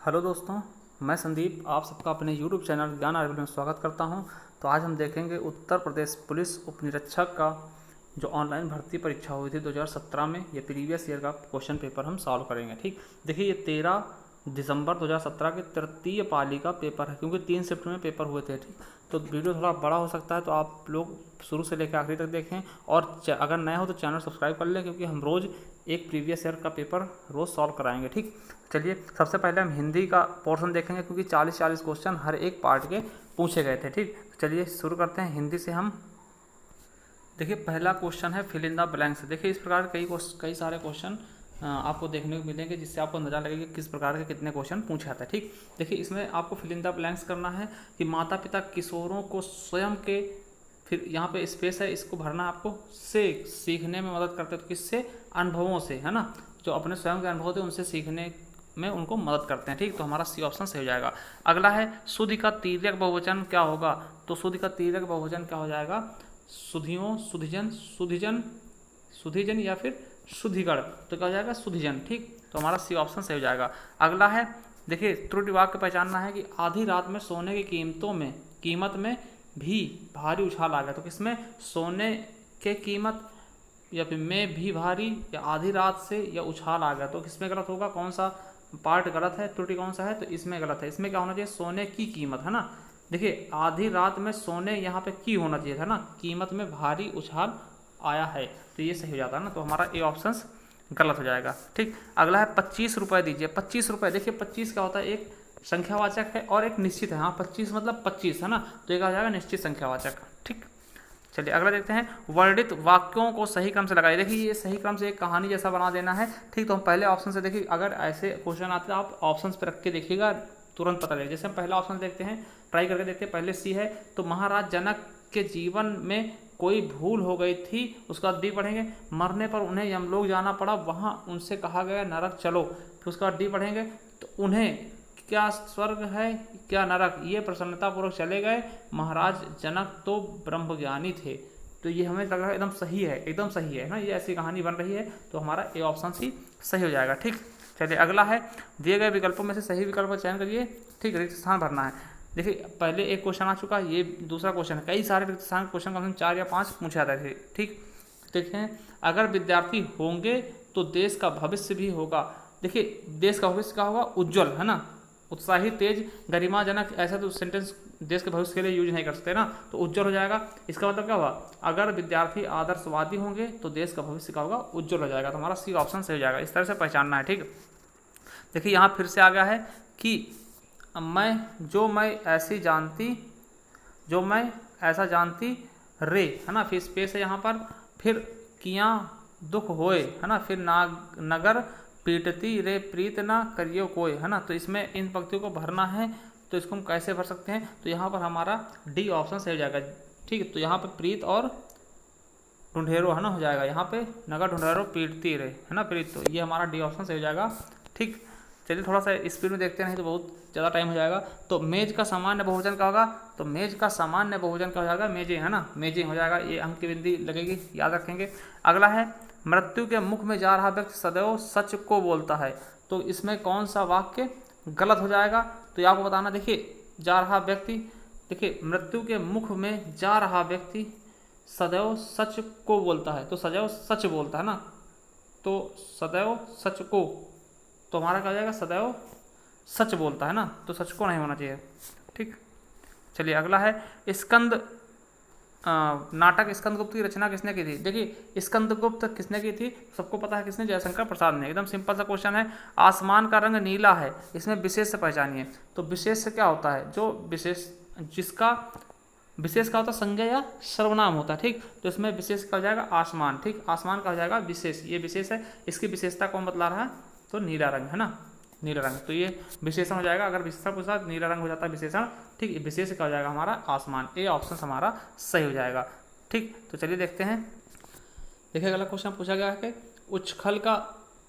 Hello दोस्तों, मैं संदीप आप सबका अपने YouTube चैनल ज्ञान आर्यभट्ट में स्वागत करता हूं। तो आज हम देखेंगे उत्तर प्रदेश पुलिस उपनिरीक्षक का जो ऑनलाइन भर्ती परीक्षा हुई थी 2017 में। ये प्रीवियस ईयर का क्वेश्चन पेपर हम सॉल्व करेंगे। ठीक, देखिए ये 13 दिसंबर 2017 के तृतीय पाली का पेपर है, क्योंकि 3 शिफ्ट में पेपर हुए थे। ठीक, तो वीडियो थोड़ा बड़ा हो सकता है, तो आप लोग शुरू से लेकर आखिरी तक देखें। और अगर नए हो तो चैनल सब्सक्राइब कर लें, क्योंकि हम रोज़ एक प्रीवियस ईयर का पेपर रोज़ सॉल्व कराएंगे। ठीक, चलिए सबसे पहले हम हिंदी का पोर्शन देखेंगे, क्योंकि 40-40 क्वेश्चन हर एक पार्ट के पूछे गए थे। ठीक, तो चलिए शुरू करते हैं हिंदी से हम। देखिए पहला क्वेश्चन है फिल इन द ब्लैंक्स। देखिए इस प्रकार कई सारे क्वेश्चन आपको देखने को मिलेंगे, जिससे आपको अंदाजा लगेगा कि किस प्रकार के कितने क्वेश्चन पूछे जाते हैं। ठीक, देखिए इसमें आपको फिल इन द ब्लैंक्स करना है कि माता पिता किशोरों को स्वयं के, फिर यहाँ पे स्पेस है, इसको भरना आपको, से सीखने में मदद करते हैं। तो किससे? अनुभवों से, है ना। जो अपने स्वयं के अनुभव थे उनसे सीखने में उनको मदद करते हैं। ठीक, तो हमारा सी ऑप्शन सही हो जाएगा। अगला है सुधि का तिर्यक बहुवचन क्या होगा? तो सुधि का तिर्यक बहुवचन क्या हो जाएगा? सुधियों, सुधिजन, सुधिजन, सुधिजन या फिर सुधिगण। तो क्या हो जाएगा? सुधिजन। ठीक, तो हमारा सी ऑप्शन सही हो जाएगा। अगला है, देखिए त्रुटि वाक्य पहचानना है कि आधी रात में सोने की कीमत में भी भारी उछाल आ गया। तो किसमें? सोने के कीमत या फिर में भी भारी, या आधी रात से, या उछाल आ गया। तो किसमें गलत होगा? कौन सा पार्ट गलत है? त्रुटि कौन सा है? तो इसमें गलत है। इसमें क्या होना चाहिए? सोने की कीमत, है ना। देखिए आधी रात में सोने यहाँ पे की होना चाहिए था ना, कीमत में भारी उछाल आया है, तो ये सही हो जाता है ना। तो हमारा ए ऑप्शन गलत हो जाएगा। ठीक, अगला है 25 रुपये दीजिए। 25 रुपये, देखिए 25 क्या होता है? एक संख्यावाचक है और एक निश्चित है। हाँ 25 मतलब 25, है ना, तो एक आ जाएगा निश्चित संख्यावाचक। ठीक, चलिए अगला देखते हैं। वर्णित वाक्यों को सही क्रम से लगाइए। देखिए ये सही क्रम से एक कहानी जैसा बना देना है। ठीक, तो हम पहले ऑप्शन से देखिए, अगर ऐसे क्वेश्चन आते हैं आप ऑप्शन पे रख के देखिएगा, तुरंत पता लगेगा। जैसे हम पहला ऑप्शन देखते हैं, ट्राई करके देखते हैं। पहले सी है, तो महाराज जनक के जीवन में कोई भूल हो गई थी। उसका बाद डी पढ़ेंगे, मरने पर उन्हें यमलोक जाना पड़ा, वहाँ उनसे कहा गया नरक चलो। फिर उसका बाद डी पढ़ेंगे, तो उन्हें क्या स्वर्ग है क्या नरक, ये प्रसन्नतापूर्वक चले गए, महाराज जनक तो ब्रह्मज्ञानी थे। तो ये हमें लग रहा है एकदम सही है, एकदम सही है ना, ये ऐसी कहानी बन रही है। तो हमारा ए ऑप्शन सी सही हो जाएगा। ठीक, चलिए अगला है, दिए गए विकल्पों में से सही विकल्प का चयन करिए। ठीक, रिक्त स्थान भरना है। देखिए पहले एक क्वेश्चन आ चुका है, ये दूसरा क्वेश्चन है। कई सारे रिक्त स्थान क्वेश्चन कम से कम 4 या 5 पूछे जाते थे। ठीक, देखें, अगर विद्यार्थी होंगे तो देश का भविष्य भी होगा। देखिए देश का भविष्य क्या होगा? उज्जवल, है ना, उत्साही, तेज, गरिमाजनक। ऐसा तो सेंटेंस देश के भविष्य के लिए यूज नहीं कर सकते ना, तो उज्जवल हो जाएगा। इसका मतलब क्या हुआ? अगर विद्यार्थी आदर्शवादी होंगे तो देश का भविष्य क्या होगा? उज्जवल हो जाएगा। तो हमारा सी ऑप्शन सही हो जाएगा। इस तरह से पहचानना है। ठीक, देखिए यहाँ फिर से आ गया है कि मैं ऐसी जानती, जो मैं ऐसा जानती रे, है ना, फिर स्पेस है यहाँ पर। फिर किया दुख होए, है ना, फिर नगर पीटती रे प्रीत ना करियो कोई, है ना। तो इसमें इन पंक्तियों को भरना है। तो इसको हम कैसे भर सकते हैं? तो यहाँ पर हमारा डी ऑप्शन सही हो जाएगा। ठीक है, तो यहाँ पे प्रीत और ढूंढेरो, है ना, हो जाएगा। यहाँ पे नगर ढूंढेरो पीटती रे, है ना, प्रीत। तो ये हमारा डी ऑप्शन सही हो जाएगा। ठीक, चलिए थोड़ा सा स्पीड में देखते नहीं तो बहुत ज़्यादा टाइम हो जाएगा। तो मेज का सामान्य बहुवचन क्या होगा? तो मेज का सामान्य बहुवचन क्या हो जाएगा? मेजें, है ना, मेजें हो जाएगा। ये अंक की बिंदी लगेगी, याद रखेंगे। अगला है, मृत्यु के मुख में जा रहा व्यक्ति सदैव सच को बोलता है। तो इसमें कौन सा वाक्य गलत हो जाएगा? तो ये आपको बताना। देखिए जा रहा व्यक्ति, देखिए मृत्यु के मुख में जा रहा व्यक्ति सदैव सच को बोलता है, तो सदैव सच बोलता है ना, तो सदैव सच को, तो हमारा क्या हो जाएगा? सदैव सच बोलता है ना, तो सच को नहीं होना चाहिए। ठीक, चलिए अगला है, स्कंद नाटक स्कंदगुप्त की रचना किसने की थी? देखिए स्कंदगुप्त किसने की थी? सबको पता है किसने? जयशंकर प्रसाद ने। एकदम सिंपल सा क्वेश्चन है। आसमान का रंग नीला है, इसमें विशेष से पहचानिए। तो विशेष से क्या होता है? जो विशेष, जिसका विशेष का होता है संज्ञा या सर्वनाम होता है। ठीक, तो इसमें विशेष का हो जाएगा आसमान। ठीक, आसमान का हो जाएगा विशेष, ये विशेष है। इसकी विशेषता कौन बतला रहा है? तो नीला रंग, है ना, नीला रंग। तो ये विशेषण हो जाएगा। अगर विशेषण पूछा नीला रंग हो जाता है विशेषण। ठीक, विशेष क्या हो जाएगा हमारा? आसमान। ए ऑप्शन हमारा सही हो जाएगा। ठीक, तो चलिए देखते हैं। देखिए अगला क्वेश्चन पूछा गया है कि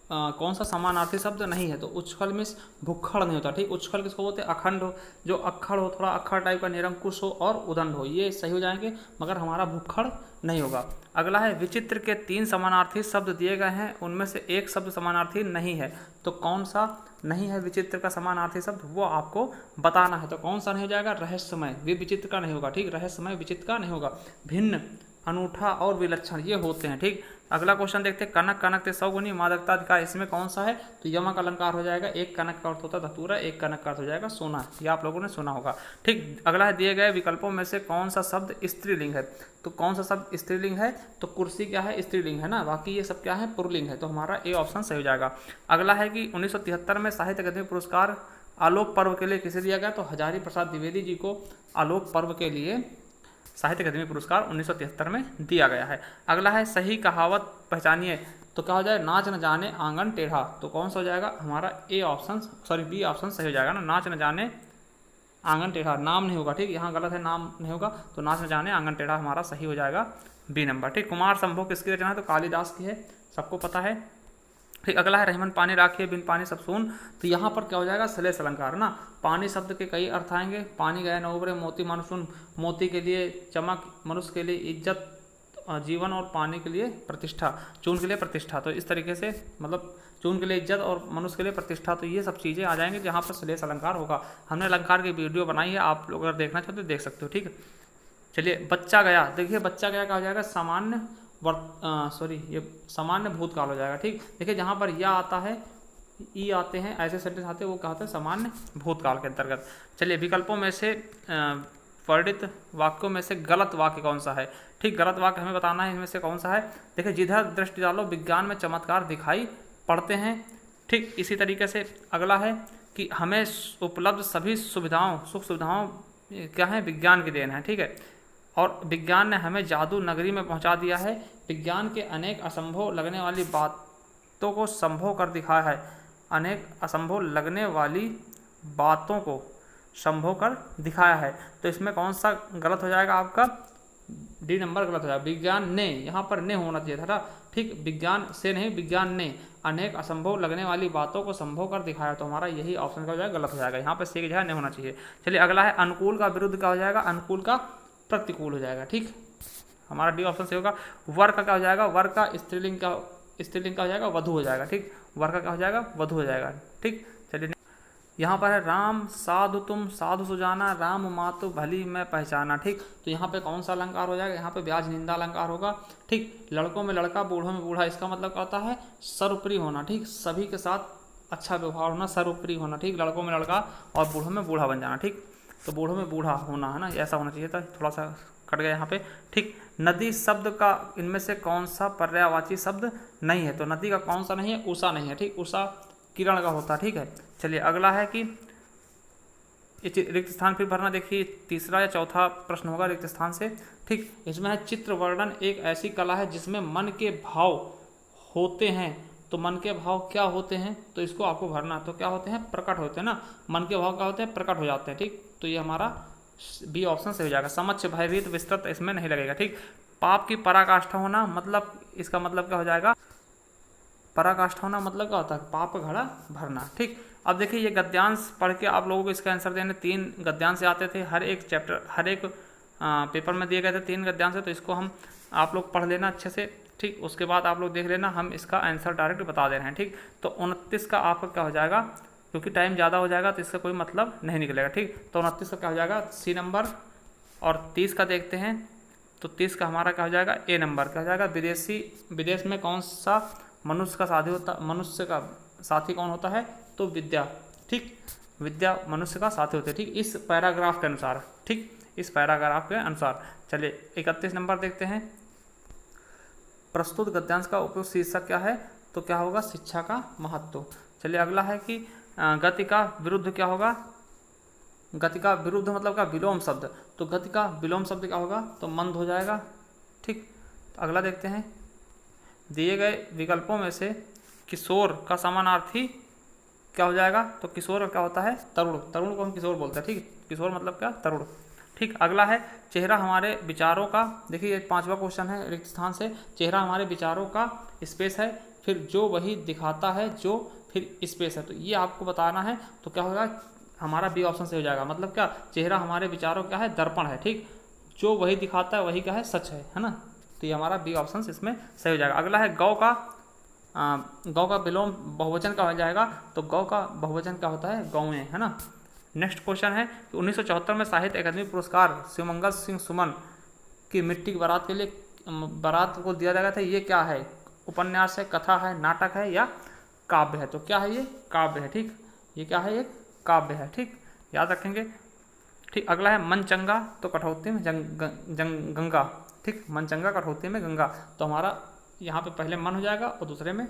कौन सा समानार्थी शब्द नहीं है? तो उच्छल में भुक्खड़ नहीं होता, ठीक। उच्छल किसको बोलते हैं? अखंड हो, जो अक्खड़ हो, थोड़ा अक्खड़ टाइप का, निरंकुश हो और उदंड हो, ये सही हो जाएंगे, मगर हमारा भुक्खड़ नहीं होगा। अगला है विचित्र के 3 समानार्थी शब्द दिए गए हैं, उनमें से एक शब्द समानार्थी नहीं है, तो कौन सा नहीं है विचित्र का समानार्थी शब्द, वो आपको बताना है। तो कौन सा नहीं हो जाएगा? रहस्यमय, भी विचित्र का नहीं होगा, ठीक। रहस्यमय विचित्र का नहीं होगा। भिन्न, अनूठा और विलक्षण ये होते हैं, ठीक। अगला क्वेश्चन देखते हैं, कनक कनक ते सौगुनी मादकता दिखा, इसमें कौन सा है? तो यमक अलंकार हो जाएगा। एक कनक का अर्थ होता है धतूरा, एक कनक का अर्थ हो जाएगा सोना, ये आप लोगों ने सुना होगा, ठीक। अगला है दिए गए विकल्पों में से कौन सा शब्द स्त्रीलिंग है? तो कौन सा शब्द स्त्रीलिंग है? तो कुर्सी क्या है? स्त्रीलिंग है ना, बाकी ये सब क्या है? पुल्लिंग है, तो हमारा ए ऑप्शन सही हो जाएगा। अगला है कि 1973 में साहित्य अकादमी पुरस्कार आलोक पर्व के लिए किसे दिया गया? तो हजारी प्रसाद द्विवेदी जी को आलोक पर्व के लिए साहित्य अकादमी पुरस्कार 1973 में दिया गया है। अगला है सही कहावत पहचानिए, तो क्या हो जाएगा? नाच न जाने आंगन टेढ़ा, तो कौन सा हो जाएगा? हमारा A option, sorry B option सही हो जाएगा ना, नाच न जाने आंगन टेढ़ा, नाम नहीं होगा, ठीक। यहाँ गलत है, नाम नहीं होगा, तो नाच न जाने आंगन टेढ़ा हमारा सही हो जाएगा बी नंबर, ठीक। कुमार संभव किसकी रचना है? तो कालिदास की है, सबको पता है, ठीक। अगला है रहीमन पानी राखिए बिन पानी सब सून, तो यहाँ पर क्या हो जाएगा? श्लेष अलंकार ना। पानी शब्द के कई अर्थ आएंगे, पानी गए न उबरे, मोती मानो सुन, मोती के लिए चमक, मनुष्य के लिए इज्जत, जीवन, और पानी के लिए प्रतिष्ठा, चून के लिए प्रतिष्ठा, तो इस तरीके से मतलब चून के लिए इज्जत और मनुष्य के लिए प्रतिष्ठा, तो ये सब चीज़ें आ जाएंगे जहाँ पर श्लेष अलंकार होगा। हमने अलंकार की वीडियो बनाई है, आप लोग अगर देखना चाहते हो देख सकते हो, ठीक है। चलिए बच्चा गया, देखिए बच्चा गया क्या हो जाएगा? सामान्य ये सामान्य भूतकाल हो जाएगा, ठीक। देखिए जहाँ पर या आता है, ई आते हैं, ऐसे सेंटेंस आते हैं, वो क्या होता है? सामान्य भूतकाल के अंतर्गत। चलिए विकल्पों में से वर्णित वाक्यों में से गलत वाक्य कौन सा है? ठीक, गलत वाक्य हमें बताना है, इनमें से कौन सा है? देखिए जिधर दृष्टि डालो विज्ञान में चमत्कार दिखाई पड़ते हैं, ठीक। इसी तरीके से अगला है कि हमें उपलब्ध सभी सुविधाओं, सुख सुविधाओं क्या है? विज्ञान की देन है, ठीक है। और विज्ञान ने हमें जादू नगरी में पहुंचा दिया है, विज्ञान के अनेक असंभव लगने वाली बातों को संभव कर दिखाया है, अनेक असंभव लगने वाली बातों को संभव कर दिखाया है, तो इसमें कौन सा गलत हो जाएगा? आपका डी नंबर गलत हो जाएगा। विज्ञान ने, यहाँ पर ने होना चाहिए था, ठीक। विज्ञान से नहीं, विज्ञान ने अनेक असंभव लगने वाली बातों को संभव कर दिखाया, तो हमारा यही ऑप्शन का हो जाएगा, गलत हो जाएगा। यहाँ पर से की जगह नहीं होना चाहिए। चलिए अगला है अनुकूल का विरुद्ध क्या हो जाएगा? अनुकूल का प्रतिकूल हो जाएगा, ठीक। हमारा डी ऑप्शन से होगा। वर का क्या हो जाएगा? वर का स्त्रीलिंग का हो जाएगा, वधु हो जाएगा, ठीक। वर का क्या हो जाएगा? वधु हो जाएगा, ठीक। चलिए यहाँ पर है राम साधु तुम साधु सुजाना, राम मातु भली मैं पहचाना, ठीक। तो यहाँ पे कौन सा अलंकार हो जाएगा? यहाँ पे ब्याज निंदा अलंकार होगा, ठीक। लड़कों में लड़का, बूढ़ों में बूढ़ा, इसका मतलब क्या होता है? सर्वोपरि होना, ठीक। सभी के साथ अच्छा व्यवहार होना, सर्वोपरि होना, ठीक। लड़कों में लड़का और बूढ़ों में बूढ़ा बन जाना, ठीक। तो बूढ़ों में बूढ़ा होना है ना, ऐसा होना चाहिए था, थोड़ा सा कट गया यहाँ पे, ठीक। नदी शब्द का इनमें से कौन सा पर्यायवाची शब्द नहीं है? तो नदी का कौन सा नहीं है? उषा नहीं है, ठीक। उषा किरण का होता, ठीक है। चलिए अगला है कि रिक्त स्थान फिर भरना, देखिए तीसरा या चौथा प्रश्न होगा रिक्त स्थान से, ठीक। इसमें है चित्र वर्णन एक ऐसी कला है जिसमें मन के भाव होते हैं, तो मन के भाव क्या होते हैं? तो इसको आपको भरना, तो क्या होते हैं? प्रकट होते हैं ना, मन के भाव क्या होते हैं? प्रकट हो जाते हैं, ठीक। तो ये हमारा बी ऑप्शन से हो जाएगा। समक्ष भयभीत विस्तृत इसमें नहीं लगेगा, ठीक। पाप की पराकाष्ठा होना, मतलब इसका मतलब क्या हो जाएगा? पराकाष्ठा होना मतलब क्या होता है? पाप का घड़ा भरना, ठीक। अब देखिए ये गद्यांश पढ़ के आप लोगों को इसका आंसर देने 3 गद्यांश आते थे, हर एक चैप्टर, हर एक पेपर में दिए गए थे 3 गद्यांश, तो इसको हम आप लोग पढ़ लेना अच्छे से, ठीक। उसके बाद आप लोग देख लेना, हम इसका आंसर डायरेक्ट बता दे रहे हैं, ठीक। तो 29 का आपका क्या हो जाएगा? क्योंकि टाइम ज़्यादा हो जाएगा तो इसका कोई मतलब नहीं निकलेगा, ठीक। तो 29 का क्या हो जाएगा? C number. और 30 का देखते हैं, तो 30 का हमारा क्या हो जाएगा? ए नंबर। क्या हो जाएगा? विदेश में कौन सा मनुष्य का साथी कौन होता है? तो विद्या, ठीक। विद्या मनुष्य का साथी होते हैं, ठीक। इस पैराग्राफ के अनुसार, ठीक, इस पैराग्राफ के अनुसार। चलिए 31 नंबर देखते हैं। प्रस्तुत गद्यांश का उपयुक्त शीर्षक क्या है? तो क्या होगा? शिक्षा का महत्व। चलिए अगला है कि गति का विरुद्ध क्या होगा? गति का विरुद्ध मतलब क्या? विलोम शब्द। तो गति का विलोम शब्द क्या होगा? तो मंद हो जाएगा, ठीक। तो अगला देखते हैं, दिए गए विकल्पों में से किशोर का समानार्थी क्या हो जाएगा? तो किशोर क्या होता है? तरुण। तरुण को हम किशोर बोलते हैं, ठीक। किशोर मतलब क्या? तरुण, ठीक। अगला है चेहरा हमारे विचारों का, देखिए ये 5वां क्वेश्चन है रिक्त स्थान से। चेहरा हमारे विचारों का स्पेस है, फिर जो वही दिखाता है जो फिर स्पेस है। तो ये आपको बताना है, तो क्या होगा, हमारा बी ऑप्शन से हो जाएगा। मतलब क्या, चेहरा हमारे विचारों क्या है, दर्पण है, ठीक, जो वही दिखाता है वही क्या है, सच है ना। तो ये हमारा बी ऑप्शन इसमें सही हो जाएगा। अगला है गौ का गौ का विलोम बहुवचन का हो जाएगा। तो गौ का बहुवचन क्या होता है, गौएं, है ना। नेक्स्ट क्वेश्चन है कि 1974 में साहित्य अकादमी पुरस्कार शिवमंगल सिंह सुमन की मिट्टी की बारात के लिए बारात को दिया गया था। ये क्या है, उपन्यास है, कथा है, नाटक है या काव्य है। तो क्या है, ये काव्य है, ठीक, ये क्या है, ये काव्य है, ठीक, याद रखेंगे, ठीक। अगला है मनचंगा तो कठौती में गंगा, ठीक, मनचंगा कठौती में गंगा। तो हमारा यहाँ पे पहले मन हो जाएगा और दूसरे में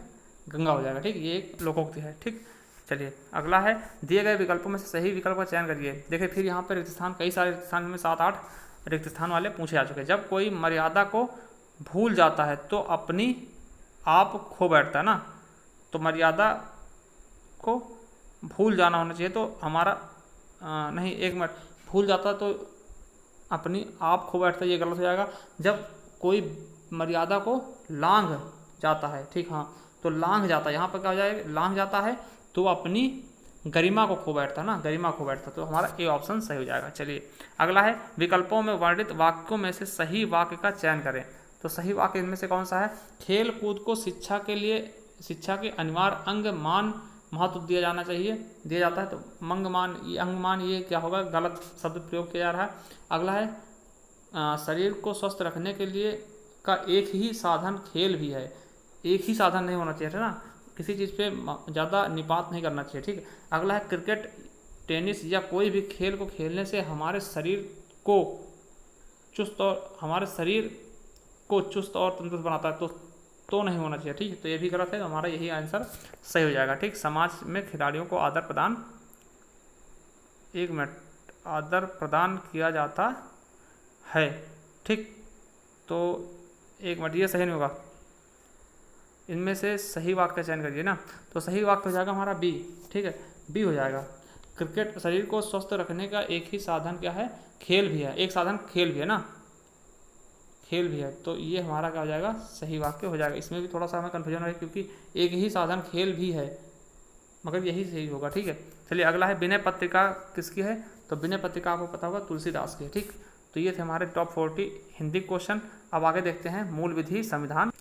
गंगा हो जाएगा, ठीक, ये एक लोकोक्ति है, ठीक। चलिए अगला है, दिए गए विकल्पों में से सही विकल्प का चयन करिए। देखिए फिर यहाँ पर रिक्त स्थान, कई सारे रिक्त स्थान में 7-8 रिक्त स्थान वाले पूछे जा चुके हैं। जब कोई मर्यादा को भूल जाता है तो अपनी आप खो बैठता है ना। तो मर्यादा को भूल जाना होना चाहिए, तो हमारा नहीं, एक मिनट, भूल जाता तो अपनी आप खो बैठता, ये गलत हो जाएगा। जब कोई मर्यादा को लांघ जाता है, ठीक, हाँ, तो लांघ जाता है, यहाँ पर क्या हो जाएगा, लांघ जाता है तो अपनी गरिमा को खो बैठता ना, गरिमा खो बैठता। तो हमारा ए ऑप्शन सही हो जाएगा। चलिए अगला है, विकल्पों में वर्णित वाक्यों में से सही वाक्य का चयन करें। तो सही वाक्य इनमें से कौन सा है, खेल कूद को शिक्षा के अनिवार्य अंग मान महत्व दिया जाना चाहिए, दिया जाता है। तो मंगमान, ये अंगमान, ये क्या होगा, गलत शब्द प्रयोग किया जा रहा है। अगला है, शरीर को स्वस्थ रखने के लिए का एक ही साधन खेल भी है। एक ही साधन नहीं होना चाहिए ना, किसी चीज़ पे ज़्यादा निपात नहीं करना चाहिए, ठीक है। अगला है, क्रिकेट, टेनिस या कोई भी खेल को खेलने से हमारे शरीर को चुस्त और तंदुरुस्त बनाता है। तो नहीं होना चाहिए, ठीक है। तो ये भी गलत है, तो हमारा यही आंसर सही हो जाएगा, ठीक। समाज में खिलाड़ियों को आदर प्रदान, एक मिनट, आदर प्रदान किया जाता है, ठीक। तो एक मिनट, ये सही नहीं होगा, इनमें से सही वाक्य का चयन करिए ना। तो सही वाक्य हो जाएगा हमारा बी, ठीक है, बी हो जाएगा। क्रिकेट, शरीर को स्वस्थ रखने का एक ही साधन क्या है, खेल भी है, एक साधन खेल भी है ना, खेल भी है। तो ये हमारा क्या हो जाएगा, सही वाक्य हो जाएगा। इसमें भी थोड़ा सा हमें कन्फ्यूजन है क्योंकि एक ही साधन खेल भी है, मगर यही सही होगा, ठीक है। चलिए अगला है, विनय पत्रिका किसकी है। तो विनय पत्रिका आपको पता होगा तुलसीदास की है, ठीक। तो ये थे हमारे टॉप 40 हिंदी क्वेश्चन। अब आगे देखते हैं मूल विधि संविधान।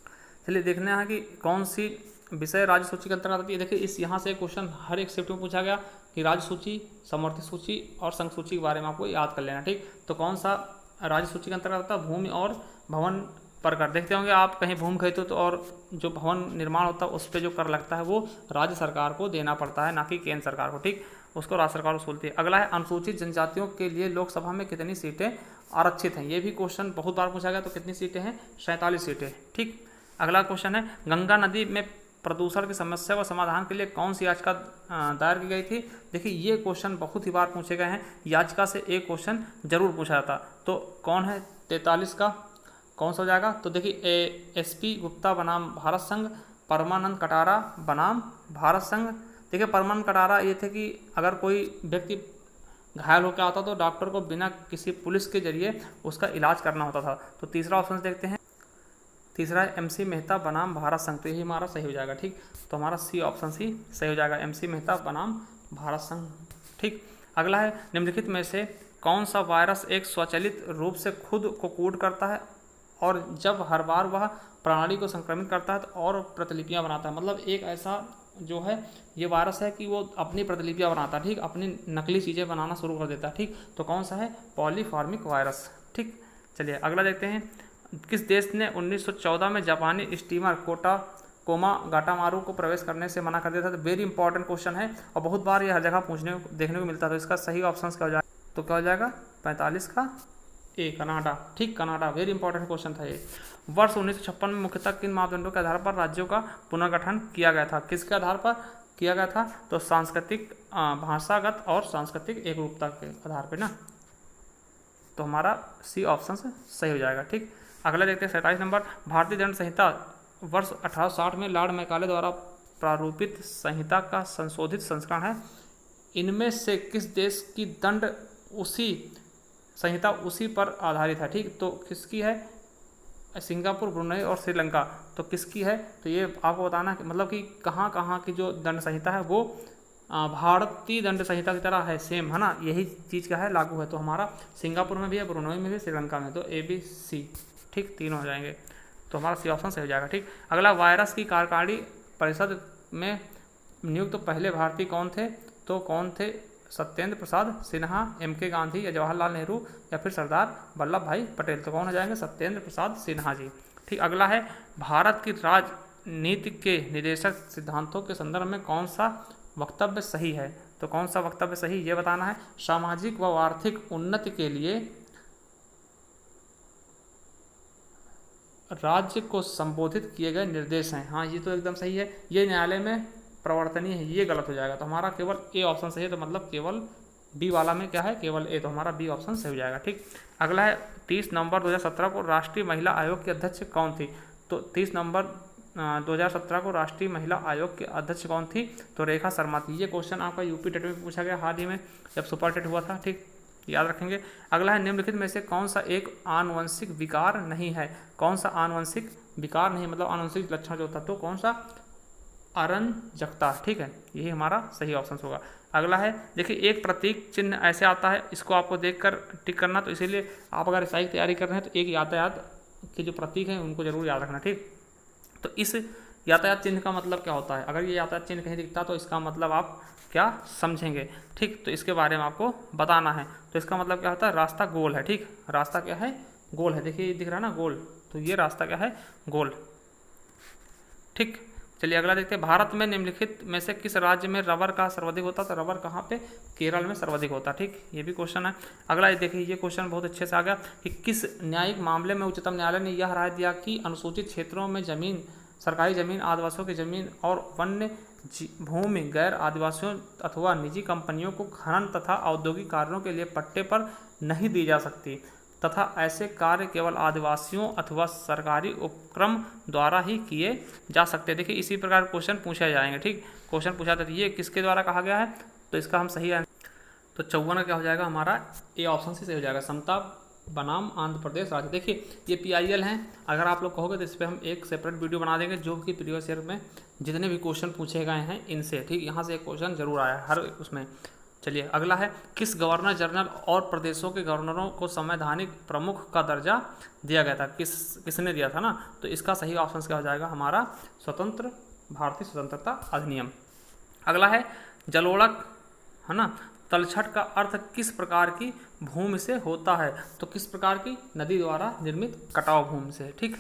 चलिए देखना है कि कौन सी विषय राज्य सूची के अंतर्गत आती है। देखिए इस यहाँ से क्वेश्चन हर एक शिफ्ट में पूछा गया कि राज्य सूची, समवर्ती सूची और संघ सूची के बारे में आपको याद कर लेना, ठीक। तो कौन सा राज्य सूची के अंतर्गत आता है, भूमि और भवन पर कर। देखते होंगे आप कहीं भूमि खरीदते हो तो और जो भवन निर्माण होता है उस पर जो कर लगता है वो राज्य सरकार को देना पड़ता है, ना कि केंद्र सरकार को, ठीक। उसको राज्य सरकार वसूलती है। अगला है, अनुसूचित जनजातियों के लिए लोकसभा में कितनी सीटें आरक्षित हैं। ये भी क्वेश्चन बहुत बार पूछा गया। तो कितनी सीटें हैं, 47 सीटें, ठीक। अगला क्वेश्चन है, गंगा नदी में प्रदूषण की समस्या को समाधान के लिए कौन सी याचिका दायर की गई थी। देखिए ये क्वेश्चन बहुत ही बार पूछे गए हैं, याचिका से एक क्वेश्चन जरूर पूछा जाता। तो कौन है 43 का, कौन सा हो जाएगा। तो देखिए SP गुप्ता बनाम भारत संघ, परमानंद कटारा बनाम भारत संघ। देखिए परमानंद कटारा ये थे कि अगर कोई व्यक्ति घायल होकर आता तो डॉक्टर को बिना किसी पुलिस के जरिए उसका इलाज करना होता था। तो तीसरा ऑप्शन देखते हैं, तीसरा है MC मेहता बनाम भारत संघ। तो यही हमारा सही हो जाएगा, ठीक। तो हमारा C ऑप्शन ही सही हो जाएगा, MC मेहता बनाम भारत संघ, ठीक। अगला है, निम्नलिखित में से कौन सा वायरस एक स्वचालित रूप से खुद को कोड करता है और जब हर बार वह प्रणाली को संक्रमित करता है तो और प्रतिलिपियां बनाता है। मतलब एक ऐसा जो है ये वायरस है कि वो अपनी प्रतिलिपियां बनाता है, ठीक, अपनी नकली चीज़ें बनाना शुरू कर देता है, ठीक। तो कौन सा है, पॉलीफॉर्मिक वायरस, ठीक। चलिए अगला देखते हैं, किस देश ने 1914 में जापानी स्टीमर कोमागाटामारू को प्रवेश करने से मना कर दिया था। तो वेरी इंपॉर्टेंट क्वेश्चन है और बहुत बार ये हर जगह देखने को मिलता है। तो इसका सही ऑप्शन क्या हो जाएगा, तो क्या हो जाएगा 45 का ए, कनाडा, ठीक, कनाडा। वेरी इंपॉर्टेंट क्वेश्चन था ये। वर्ष 1956 में मुख्यतः किन मापदंडों के आधार पर राज्यों का पुनर्गठन किया गया था। किसके आधार पर किया गया था, तो सांस्कृतिक, भाषागत और सांस्कृतिक एकरूपता के आधार पर ना। तो हमारा C ऑप्शन से सही हो जाएगा, ठीक। अगला देखते हैं 27 नंबर, भारतीय दंड संहिता वर्ष 1860 में लॉर्ड मैकाले द्वारा प्रारूपित संहिता का संशोधित संस्करण है। इनमें से किस देश की दंड संहिता उसी पर आधारित है, ठीक। तो किसकी है, सिंगापुर, ब्रुनई और श्रीलंका, तो किसकी है? तो ये आपको बताना है मतलब कि कहाँ कहाँ की जो दंड संहिता है वो भारतीय दंड संहिता की तरह है, सेम है ना, यही चीज़ क्या है, लागू है। तो हमारा सिंगापुर में भी है, ब्रुनई में भी, श्रीलंका में, तो ABC, ठीक, तीन हो जाएंगे। तो हमारा सी ऑप्शन सही हो जाएगा। ठीक, अगला, वायरस की कार्यकारिणी परिषद में नियुक्त पहले भारतीय कौन थे? तो कौन थे? सत्येंद्र प्रसाद सिन्हा, MK गांधी या जवाहरलाल नेहरू या फिर सरदार वल्लभ भाई पटेल। तो कौन हो जाएंगे? सत्येंद्र प्रसाद सिन्हा जी। ठीक, अगला है, भारत की राजनीति के निदेशक सिद्धांतों के संदर्भ में कौन सा वक्तव्य सही है? तो कौन सा वक्तव्य सही, ये बताना है। सामाजिक व आर्थिक उन्नति के लिए राज्य को संबोधित किए गए निर्देश हैं। हाँ, ये तो एकदम सही है, ये न्यायालय में प्रवर्तनीय है, ये गलत हो जाएगा। तो हमारा केवल A ऑप्शन सही है, तो मतलब केवल B वाला में क्या है? केवल A, तो हमारा B ऑप्शन सही हो जाएगा। ठीक, अगला है, 30 नवंबर 2017 को राष्ट्रीय महिला आयोग की अध्यक्ष कौन थी? तो 30 नवंबर 2017 को राष्ट्रीय महिला आयोग के अध्यक्ष कौन थी? तो रेखा शर्मा थी। ये क्वेश्चन आपका यूपी टेट में पूछा गया हाल ही में, जब सुपर टेट हुआ था। ठीक, याद रखेंगे। अगला है, निम्नलिखित में से कौन सा एक आनुवंशिक विकार नहीं है? कौन सा आनुवंशिक विकार नहीं, मतलब आनुवंशिक लक्षण जो होता है, तो कौन सा? अरंजकता। ठीक है, यही हमारा सही ऑप्शन होगा। अगला है, देखिए, एक प्रतीक चिन्ह ऐसे आता है, इसको आपको देखकर टिक करना, तो इसीलिए आप अगर SI की तैयारी कर रहे हैं तो एक यातायात के जो प्रतीक हैं उनको जरूर याद रखना। ठीक, तो इस यातायात चिन्ह का मतलब क्या होता है? अगर ये यातायात चिन्ह कहीं दिखता तो इसका मतलब आप क्या समझेंगे? ठीक, तो इसके बारे में आपको बताना है। तो इसका मतलब क्या होता है? रास्ता गोल है। ठीक, रास्ता क्या है? गोल है। देखिए, ये दिख रहा है ना, गोल, तो ये रास्ता क्या है? गोल। ठीक, चलिए अगला देखते हैं, भारत में निम्नलिखित में से किस राज्य में रबर का सर्वाधिक होता है? तो रबर कहाँ पे? केरल में सर्वाधिक होता है। ठीक, ये भी क्वेश्चन है। अगला ये देखिए, ये क्वेश्चन बहुत अच्छे से आ गया कि किस न्यायिक मामले में उच्चतम न्यायालय ने यह राय दिया कि अनुसूचित क्षेत्रों में जमीन, सरकारी जमीन, आदिवासियों की जमीन और वन्य भूमि गैर आदिवासियों अथवा निजी कंपनियों को खनन तथा औद्योगिक कार्यों के लिए पट्टे पर नहीं दी जा सकती तथा ऐसे कार्य केवल आदिवासियों अथवा सरकारी उपक्रम द्वारा ही किए जा सकते हैं। देखिए, इसी प्रकार क्वेश्चन पूछे जाएंगे। ठीक, क्वेश्चन पूछा था ये किसके द्वारा कहा गया है? तो इसका हम सही आंसर, तो 54 का क्या हो जाएगा? हमारा A ऑप्शन से सही हो जाएगा, समता बनाम आंध्र प्रदेश राज्य। देखिए, ये PIL हैं, अगर आप लोग कहोगे तो इस पर हम एक सेपरेट वीडियो बना देंगे, जो कि प्रीवियस ईयर में जितने भी क्वेश्चन पूछे गए हैं इनसे। ठीक, यहाँ से एक क्वेश्चन जरूर आया है हर उसमें। चलिए अगला है, किस गवर्नर जनरल और प्रदेशों के गवर्नरों को संवैधानिक प्रमुख का दर्जा दिया गया था? किसने दिया था ना? तो इसका सही ऑप्शन क्या हो जाएगा? हमारा भारतीय स्वतंत्रता अधिनियम। अगला है, जलोढ़क है ना, तलछट का अर्थ किस प्रकार की भूमि से होता है? तो किस प्रकार की? नदी द्वारा निर्मित कटाव भूमि से। ठीक,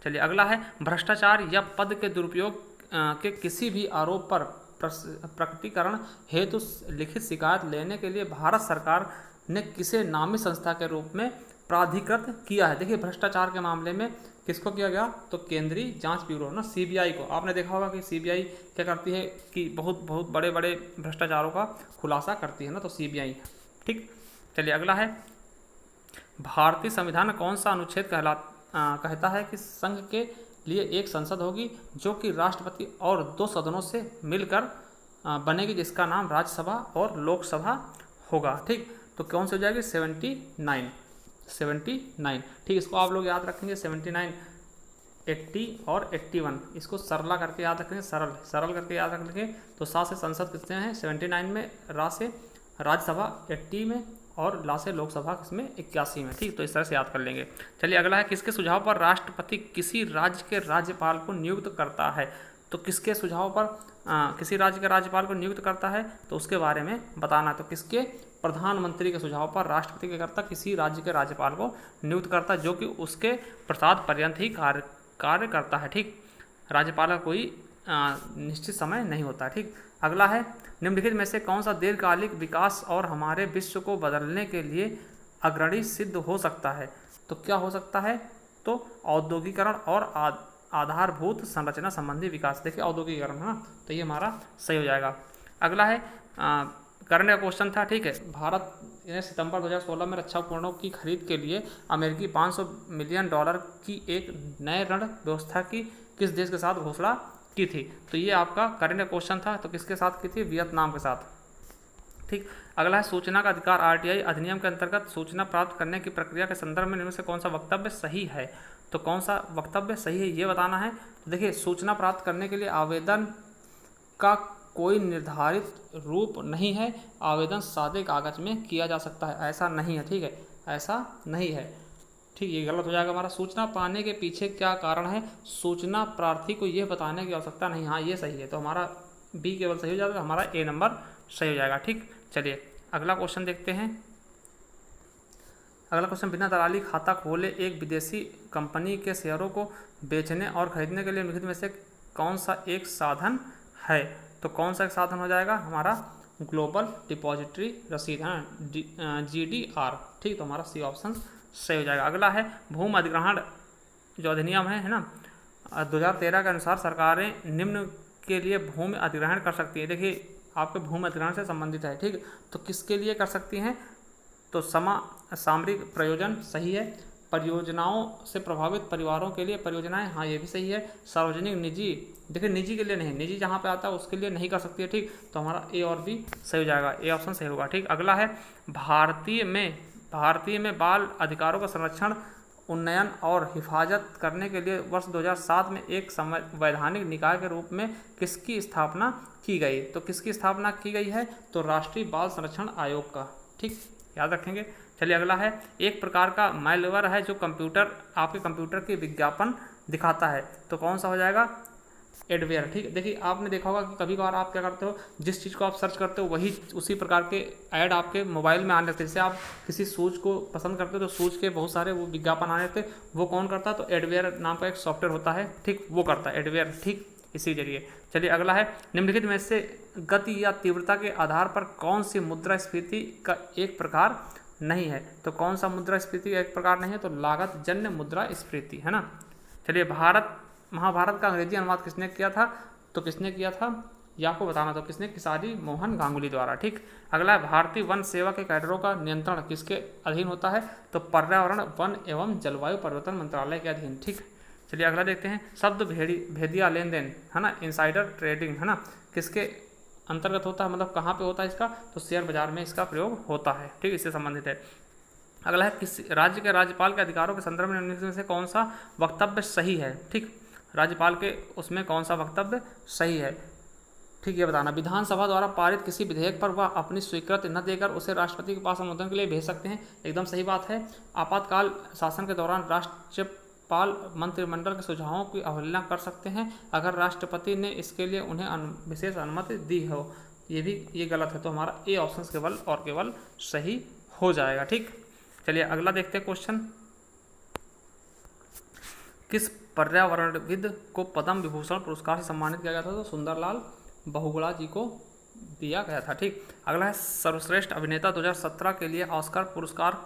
चलिए अगला है, भ्रष्टाचार या पद के दुरुपयोग के किसी भी आरोप पर प्रकटीकरण हेतु लिखित शिकायत लेने के लिए भारत सरकार ने किसे नामी संस्था के रूप में प्राधिकृत किया है? देखिए, भ्रष्टाचार के मामले में किसको किया गया? तो केंद्रीय जांच ब्यूरो ना, CBI को। आपने देखा होगा कि CBI क्या करती है कि बहुत बहुत बड़े बड़े भ्रष्टाचारों का खुलासा करती है ना, तो CBI। ठीक, चलिए अगला है, भारतीय संविधान कौन सा अनुच्छेद कहता है कि संघ के लिए एक संसद होगी जो कि राष्ट्रपति और 2 सदनों से मिलकर बनेगी, जिसका नाम राज्यसभा और लोकसभा होगा। ठीक, तो कौन सी हो जाएगी? 79। ठीक, इसको आप लोग याद रखेंगे, 79, 80 और 81, इसको सरला करके याद रखेंगे, सरल करके याद रखेंगे। तो 7 से संसद कितने हैं? 79 में, रा से राज्यसभा 80 में, और ला से लोकसभा किसमें? 81 में। ठीक, तो इस तरह से याद कर लेंगे। चलिए अगला है, किसके सुझाव पर राष्ट्रपति किसी राज्य के राज्यपाल को नियुक्त करता है? तो किसके सुझाव पर किसी राज्य के राज्यपाल को नियुक्त करता है? तो उसके बारे में बताना। तो किसके? प्रधानमंत्री के सुझाव पर राष्ट्रपति क्या करता? किसी राज्य के राज्यपाल को नियुक्त करता है, जो कि उसके प्रसाद पर्यंत ही कार्य करता है। ठीक, राज्यपाल का कोई निश्चित समय नहीं होता। ठीक, अगला है, निम्नलिखित में से कौन सा दीर्घकालिक विकास और हमारे विश्व को बदलने के लिए अग्रणी सिद्ध हो सकता है? तो क्या हो सकता है? तो औद्योगिकरण और आधारभूत संरचना संबंधी विकास। देखिए, औद्योगिकरण है ना, तो ये हमारा सही हो जाएगा। अगला है, करंट का क्वेश्चन था। ठीक है, भारत ने सितंबर 2016 में रक्षा उपकरणों की खरीद के लिए अमेरिकी $500 मिलियन की एक नए ऋण व्यवस्था की किस देश के साथ घोषणा की थी? तो ये आपका करंट क्वेश्चन था। तो किसके साथ की थी? वियतनाम के साथ। ठीक, अगला है, सूचना का अधिकार RTI अधिनियम के अंतर्गत सूचना प्राप्त करने की प्रक्रिया के संदर्भ में इनमें से कौन सा वक्तव्य सही है? तो कौन सा वक्तव्य सही है ये बताना है। तो देखिए, सूचना प्राप्त करने के लिए आवेदन का कोई निर्धारित रूप नहीं है, आवेदन सादे कागज में किया जा सकता है, ऐसा नहीं है। ठीक है, ऐसा नहीं है। ठीक, ये गलत हो जाएगा हमारा। सूचना पाने के पीछे क्या कारण है, सूचना प्रार्थी को यह बताने की आवश्यकता नहीं। हाँ, ये सही है, तो हमारा बी केवल सही हो जाएगा, हमारा ए नंबर सही हो जाएगा। ठीक, चलिए अगला क्वेश्चन देखते हैं। अगला क्वेश्चन, बिना दलाली खाता खोले एक विदेशी कंपनी के शेयरों को बेचने और खरीदने के लिए निम्नलिखित में से कौन सा एक साधन है। तो कौन सा एक साधन हो जाएगा हमारा ग्लोबल डिपॉजिटरी रसीद, है ना, GDR। ठीक, तो हमारा सी ऑप्शन सही हो जाएगा। अगला है भूमि अधिग्रहण जो अधिनियम है ना, 2013 के अनुसार सरकारें निम्न के लिए भूमि अधिग्रहण कर सकती है। देखिए, आपके भूमि अधिग्रहण से संबंधित है। ठीक, तो किसके लिए कर सकती हैं, तो सामरिक प्रयोजन सही है, परियोजनाओं से प्रभावित परिवारों के लिए परियोजनाएं, हाँ ये भी सही है, सार्वजनिक निजी, देखिए निजी के लिए नहीं, निजी जहाँ पे आता है उसके लिए नहीं कर सकती है। ठीक, तो हमारा ए और बी सही हो जाएगा, ए ऑप्शन सही होगा। ठीक, अगला है भारतीय में बाल अधिकारों का संरक्षण, उन्नयन और हिफाजत करने के लिए वर्ष 2007 में एक संवैधानिक निकाय के रूप में किसकी स्थापना की गई। तो किसकी स्थापना की गई है, तो राष्ट्रीय बाल संरक्षण आयोग का। ठीक, याद रखेंगे। चलिए अगला है, एक प्रकार का मैलवेयर है जो आपके कंप्यूटर के विज्ञापन दिखाता है, तो कौन सा हो जाएगा, एडवेयर। ठीक, देखिए आपने देखा होगा कि कभी कभार आप क्या करते हो, जिस चीज़ को आप सर्च करते हो वही उसी प्रकार के ऐड आपके मोबाइल में आने लगते हैं। जैसे आप किसी शूज़ को पसंद करते हो तो शूज़ के बहुत सारे वो विज्ञापन आने लगते, वो कौन करता है, तो एडवेयर नाम का एक सॉफ्टवेयर होता है। ठीक, वो करता है एडवेयर। ठीक, इसी जरिए। चलिए अगला है, निम्नलिखित में से गति या तीव्रता के आधार पर कौन सी मुद्रास्फीति का एक प्रकार नहीं है। तो कौन सा मुद्रास्फीति का एक प्रकार नहीं है, तो लागत जन्य मुद्रास्फीति, है ना। चलिए, महाभारत का अंग्रेजी अनुवाद किसने किया था, तो किसने किया था ये आपको बताना, तो किसने, किसारी मोहन गांगुली द्वारा। ठीक, अगला है, भारतीय वन सेवा के कैडरों का नियंत्रण किसके अधीन होता है, तो पर्यावरण वन एवं जलवायु परिवर्तन मंत्रालय के अधीन। ठीक, चलिए अगला देखते हैं, शब्द भेदिया लेन देन, है ना, इनसाइडर ट्रेडिंग, है ना, किसके अंतर्गत होता है, मतलब कहाँ पे होता है इसका, तो शेयर बाजार में इसका प्रयोग होता है। ठीक, इससे संबंधित है। अगला है, किस राज्य के राज्यपाल के अधिकारों के संदर्भ में निम्नलिखित में से कौन सा वक्तव्य सही है। ठीक, राज्यपाल के उसमें कौन सा वक्तव्य सही है। ठीक, ये बताना, विधानसभा द्वारा पारित किसी विधेयक पर वह अपनी स्वीकृति न देकर उसे राष्ट्रपति के पास अनुमोदन के लिए भेज सकते हैं, एकदम सही बात है। आपातकाल शासन के दौरान राज्यपाल मंत्रिमंडल के सुझावों की अवहेलना कर सकते हैं अगर राष्ट्रपति ने इसके लिए उन्हें विशेष अनुमति दी हो, ये गलत है, तो हमारा ए ऑप्शन केवल और केवल सही हो जाएगा। ठीक, चलिए अगला देखते हैं क्वेश्चन, किस पर्यावरणविद को पद्म विभूषण पुरस्कार से सम्मानित किया गया था, तो सुंदरलाल बहुगुणा जी को दिया गया था। ठीक, अगला है, सर्वश्रेष्ठ अभिनेता 2017 के लिए ऑस्कर पुरस्कार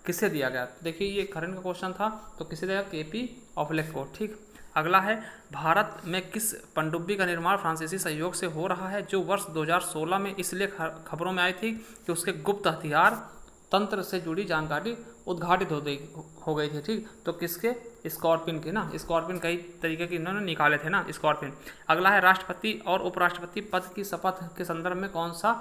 किसे दिया गया, देखिए ये करंट का क्वेश्चन था, तो किसे दिया, KP ऑफलेक को। ठीक, अगला है, भारत में किस पनडुब्बी का निर्माण फ्रांसीसी सहयोग से हो रहा है जो वर्ष 2016 में इसलिए खबरों में आई थी कि उसके गुप्त हथियार तंत्र से जुड़ी जानकारी उद्घाटित हो गई थी। ठीक, तो किसके, स्कॉर्पियन के ना, स्कॉर्पियन कई तरीके के इन्होंने निकाले थे ना, स्कॉर्पियन। अगला है, राष्ट्रपति और उपराष्ट्रपति पद की शपथ के संदर्भ में कौन सा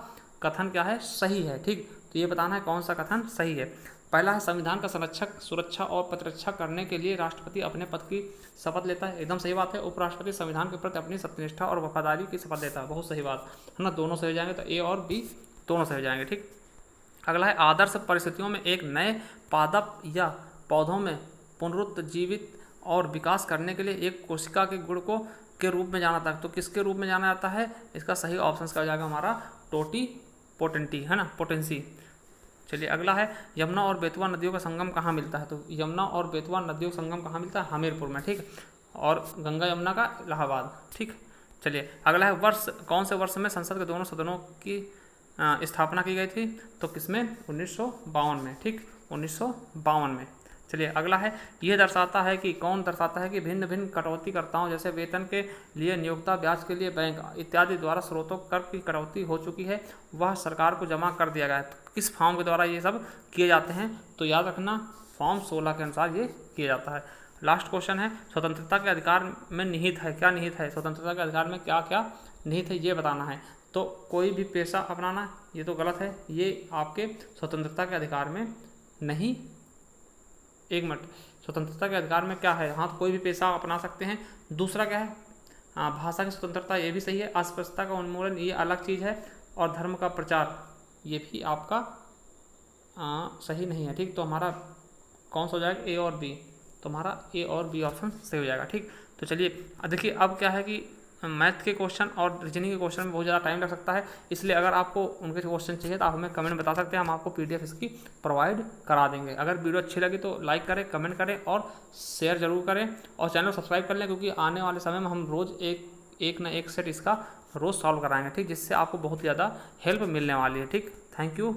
कथन क्या है, सही है। ठीक, तो ये बताना है कौन सा कथन सही है। पहला है, संविधान का संरक्षक, सुरक्षा और प्रतिरक्षा करने के लिए राष्ट्रपति अपने पद की शपथ लेता है, एकदम सही बात है। उपराष्ट्रपति संविधान के प्रति अपनी सत्यनिष्ठा और वफादारी की शपथ लेता है, बहुत सही बात है ना, दोनों सही हो जाएंगे, तो ए और बी दोनों सही हो जाएंगे। ठीक, अगला है, आदर्श परिस्थितियों में एक नए पादप या पौधों में पुनरुत्जीवित और विकास करने के लिए एक कोशिका के गुण को के रूप में जाना था, तो किसके रूप में जाना जाता है, इसका सही ऑप्शन का हो जाएगा हमारा टोटी पोटेंटी, है ना, पोटेंसी। चलिए अगला है, यमुना और बेतवा नदियों का संगम कहाँ मिलता है, तो यमुना और बेतवा नदियों का संगम कहाँ मिलता है, हमीरपुर में। ठीक, और गंगा यमुना का इलाहाबाद। ठीक, चलिए अगला है, कौन से वर्ष में संसद के दोनों सदनों की स्थापना की गई थी, तो किसमें, 1952 में। ठीक, 1952 में। चलिए अगला है, यह दर्शाता है कि भिन्न भिन्न कटौतीकर्ताओं जैसे वेतन के लिए नियोक्ता, ब्याज के लिए बैंक इत्यादि द्वारा स्रोतों कर की कटौती हो चुकी है, वह सरकार को जमा कर दिया गया है। तो किस फॉर्म के द्वारा ये सब किए जाते हैं, तो याद रखना फॉर्म 16 के अनुसार ये किया जाता है। लास्ट क्वेश्चन है, स्वतंत्रता के अधिकार में निहित है, क्या निहित है, स्वतंत्रता के अधिकार में क्या क्या निहित है ये बताना है। तो कोई भी पेशा अपनाना, ये तो गलत है, ये आपके स्वतंत्रता के अधिकार में नहीं, एक मिनट, स्वतंत्रता के अधिकार में क्या है, हाँ तो कोई भी पेशा अपना सकते हैं। दूसरा क्या है, भाषा की स्वतंत्रता, ये भी सही है। अस्पृश्यता का उन्मूलन, ये अलग चीज़ है। और धर्म का प्रचार, ये भी आपका सही नहीं है। ठीक, तो हमारा कौन सा हो जाएगा, ए और बी। तो हमारा ए और बी ऑप्शन सही हो जाएगा। ठीक, तो चलिए देखिए अब क्या है कि मैथ के क्वेश्चन और रीजनिंग के क्वेश्चन में बहुत ज़्यादा टाइम लग सकता है, इसलिए अगर आपको उनके क्वेश्चन चाहिए तो आप हमें कमेंट में बता सकते हैं, हम आपको PDF इसकी प्रोवाइड करा देंगे। अगर वीडियो अच्छी लगी तो लाइक करें, कमेंट करें और शेयर जरूर करें, और चैनल सब्सक्राइब कर लें, क्योंकि आने वाले समय में हम रोज़ एक ना एक सेट इसका रोज़ सॉल्व कराएंगे। ठीक, जिससे आपको बहुत ज़्यादा हेल्प मिलने वाली है। ठीक, थैंक यू।